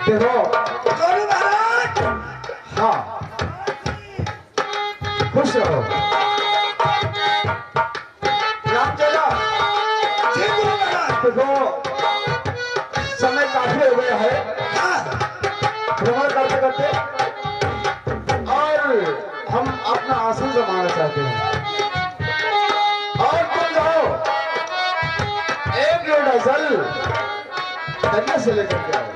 देखो गुरु महाराज। हाँ खुश रहो राम चला। जी गुरु महाराज। देखो समय काफी हो गया है हाँ भ्रमण करते करते और हम अपना आसन जमाना चाहते हैं और तुम जाओ एक लोटा जल कन्या से लेकर के आओ।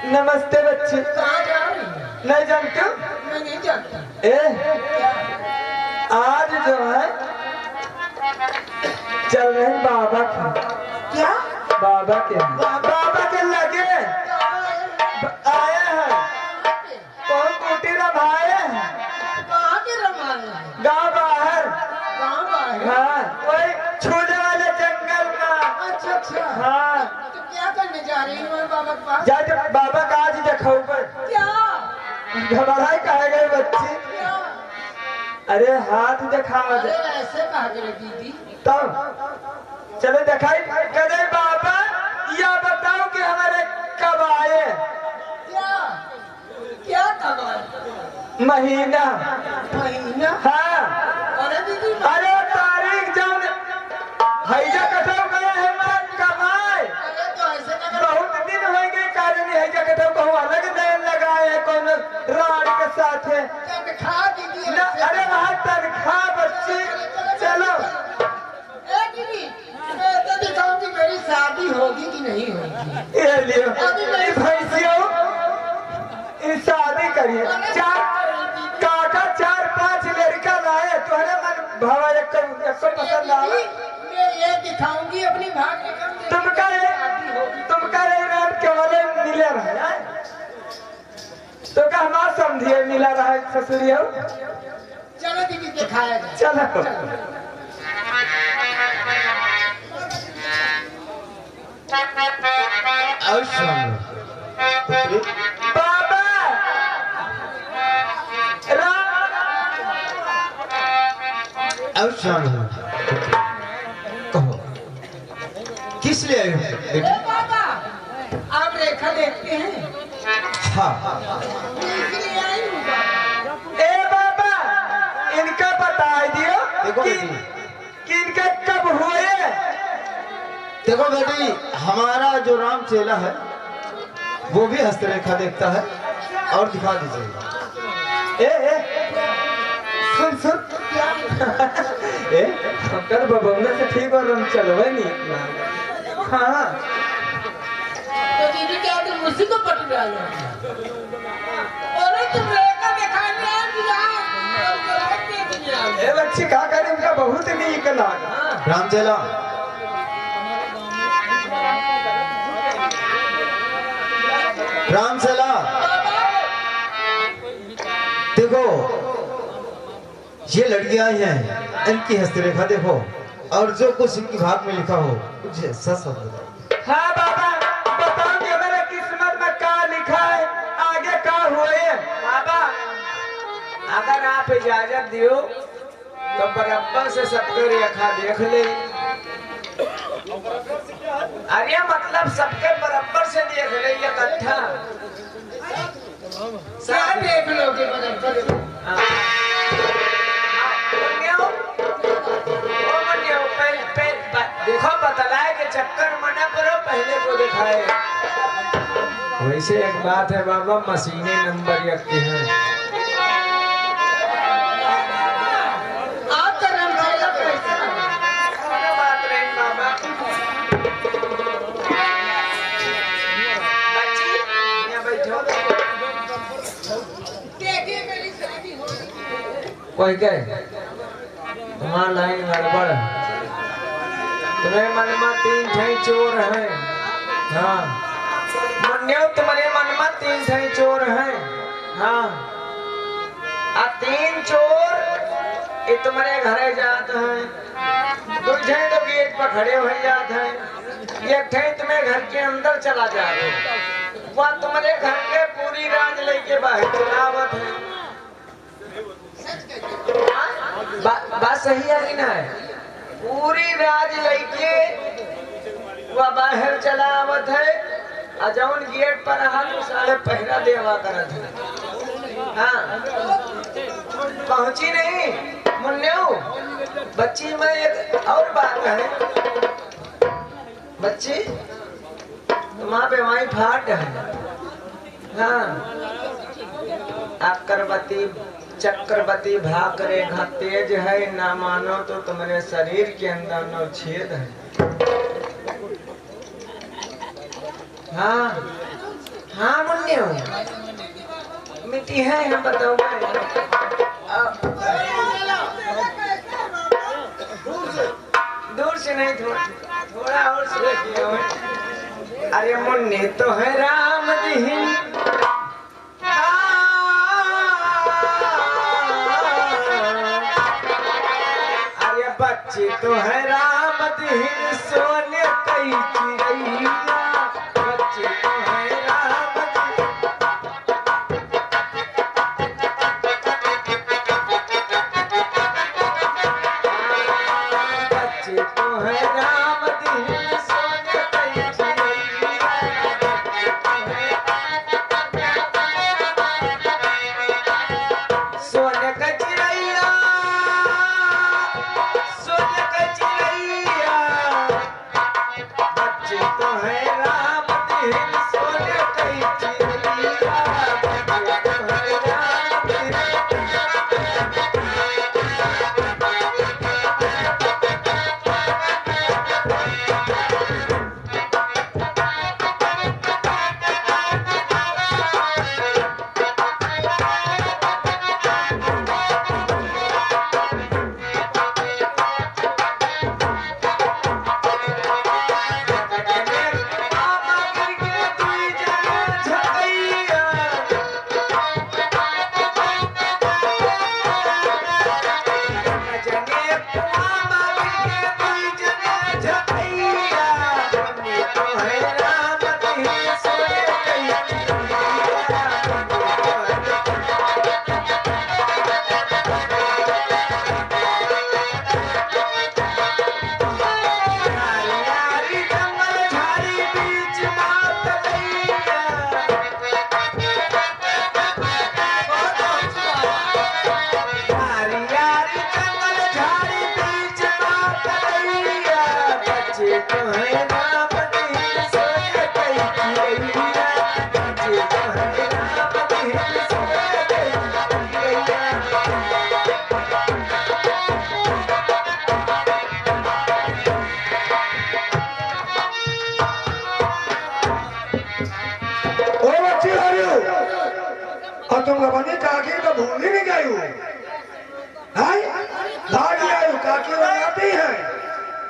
नमस्ते बच्चे। कहाँ जा रही है? नहीं जानते हो? मैं नहीं जानता। आज जो है चल रहे हैं बाबा के। क्या? बाबा के बाबा के लगे आए हैं कौन कुटी रमाए हैं कहाँ के रमाए हैं? गाँव बाहर। गाँव आए हैं? हाँ वही छोटे वाले जंगल में। अच्छा अच्छा। हाँ तो क्या करने जा रही हो बाबा के पास? जा जब बाबा का आज देखो पर क्या? घबराई कहे गए बच्ची। क्या? अरे हाथ दिखा अरे ऐसे कहा करे दीदी। तब चलो दिखाई करे बाबा या बताओ कि हमारे कब आए। क्या? क्या कमाल? महीना। महीना? हाँ अरे दीदी अरे तारीख जान हैजा कटो गए हैं मैं कमाए। अरे तो ऐसे ना करो। बहुत दिन हो गए कारण हैजा कटो कहूँ अलग नैन लगाए हैं कौन राड के साथ है तनखा दीदी न। अरे वहाँ तनख्वाह बच्ची चलो। ए दीदी मैं तो दिखाऊंगी मेरी शादी होगी कि नहीं होगी। ये लियो ये भैंसियों ये शादी करिए चार काका 4-5 लड़का लाए तुम्हारे मन भावा एक पसंद आवे। मैं ये दिखाऊंगी अपनी भाग्य का। तुमका रात केवल मिले रहे तो का हमारा समझिए मिला रहा है ससुरिया। चलो दीदी दिखाया जाए। चलो बाबा कहो किस लिए आए हो ए बेटी? बाबा आप रेखा देखते हैं? हाँ इसलिए आई हूँ बाबा। ए बाबा इनका बता दियो देखो कि, बेटी। कि इनका कब हुए। देखो बेटी हमारा जो राम चेला है वो भी हस्तरेखा देखता है और दिखा दीजिए। ए सुन सुन ए कर बबौना से ठीक और हम चलवे नहीं। हाँ तो दीदी क्या तुम उसी को पट डालो? अरे तुम रेखा दिखाने ए बच्ची का करे इनका बहुत नीक लागा। राम चेला राम चेला देखो ये लड़कियां आई हैं इनकी हस्तरेखा देखो और जो कुछ इनकी भाग में लिखा हो मुझे सच बताओ। हाँ बाबा बताओ कि मेरे किस्मत में क्या लिखा है आगे क्या हुए। बाबा अगर आप इजाजत दियो तो बराबर से सबके रेखा देख ले। अरे मतलब सबके बराबर से देख ले इकट्ठा क्या देख लोगे बराबर से? देखो बतलाए के चक्कर मना करो पहले को दिखाए। वैसे एक बात है बाबा मशीनें नंबर 1 की हैं। आपका नाम चेला कैसा है? बात नहीं बाबा। बच्ची यहाँ बैठो। देखिए मेरी शादी हो रही है। कोई कहे तुम्हारा लाइन गड़बड़ है। तुम्हें मन में 3 ठाई चोर हैं। हाँ मुन्नियो तुम्हारे मन में 3 ठाई चोर हैं। हाँ 3 चोर ये तुम्हारे घरे जात हैं। 2 ठाई तो गेट पर खड़े हो जाते हैं। 1 ठाई तुम्हें घर के अंदर चला जाते। वह तुम्हारे घर के पूरी राज लेके बाहर चलावत है। बात सही है कि ना है? पूरी राज लेके वह बाहर चलावत है। जौन गेट पर हाल साले पहरा देवा करत है। हाँ पहुंची नहीं मुन्न्यो। बच्ची में एक और बात है। बच्ची वहाँ पे वहीं फाट है। हाँ चक्रवती भाग रेखा तेज है। ना मानो तो तुम्हारे शरीर के अंदर नवछेद है। हाँ हाँ मुन्न्यो मिट्टी है। हम बताऊंगा दूर से नहीं थोड़ा और से देखिए। अरे मुन्ने तो है राम दीन। अरे बच्चे तो है राम दीन सोने कई चिड़ैया। बच्चे तो है राम दीन। बच्चे तो है राम दीन सोने कई चिड़ैया। सोने का चिड़ैया सोने का चिड़ैया। बच्चे तो है राम दीन सोने कई चिड़ैया। बच्चे तो है राम दीन। और तुम अपनी काकी तो भूल ही नहीं गई हो। भाग आई काकी बनाती है।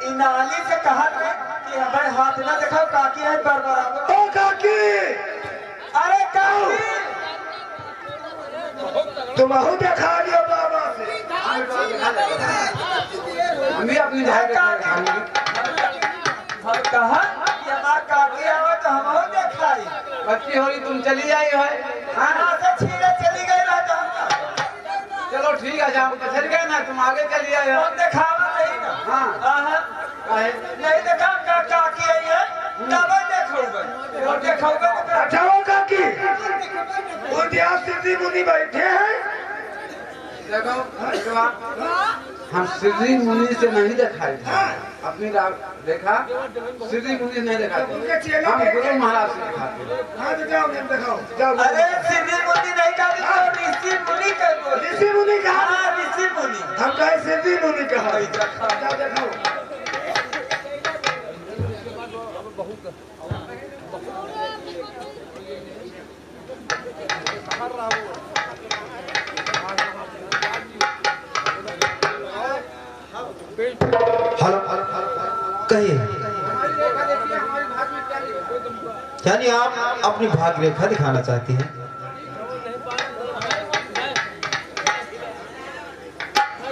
इनाली से कहा था कि हमारे हाथ ना दिखाओ काकी है बराबर। ओ काकी अरे काकी तुम आहू देखा दियो बाबा से। हम भी अपनी ध्यान रखेंगे। हम कहा कि हमारा काकी आवे तो हम हो देखाई। बच्ची होली तुम चली आई है। हाँ से छीने चली गई रहता हम। चलो ठीक है जाओ चल गए ना तुम आगे चली आई हो। दिखावा नहीं ना। हाँ काहे नहीं देखा काकी आई है। तब देखोगे और देखोगे। अच्छा वो काकी उद्या सिद्धि मुनि बैठे हैं। देखो हम सिद्धि मुनि से नहीं दिखाई अपनी देखा सिद्धि मुनि नहीं दिखाते हम गुरु महाराज से दिखाते। हाँ तो जाओ दिखाओ जाओ। अरे सिद्धि मुनि नहीं कहा ऋषि मुनि कहा। ऋषि मुनि कहा। ऋषि मुनि हम कहे सिद्धि मुनि कहा। जाओ दिखाओ। कहिए, हमारी रेखा देखिए, हमारी भाग में क्या लिखा है? यानी आप अपनी भाग्य रेखा दिखाना चाहती हैं।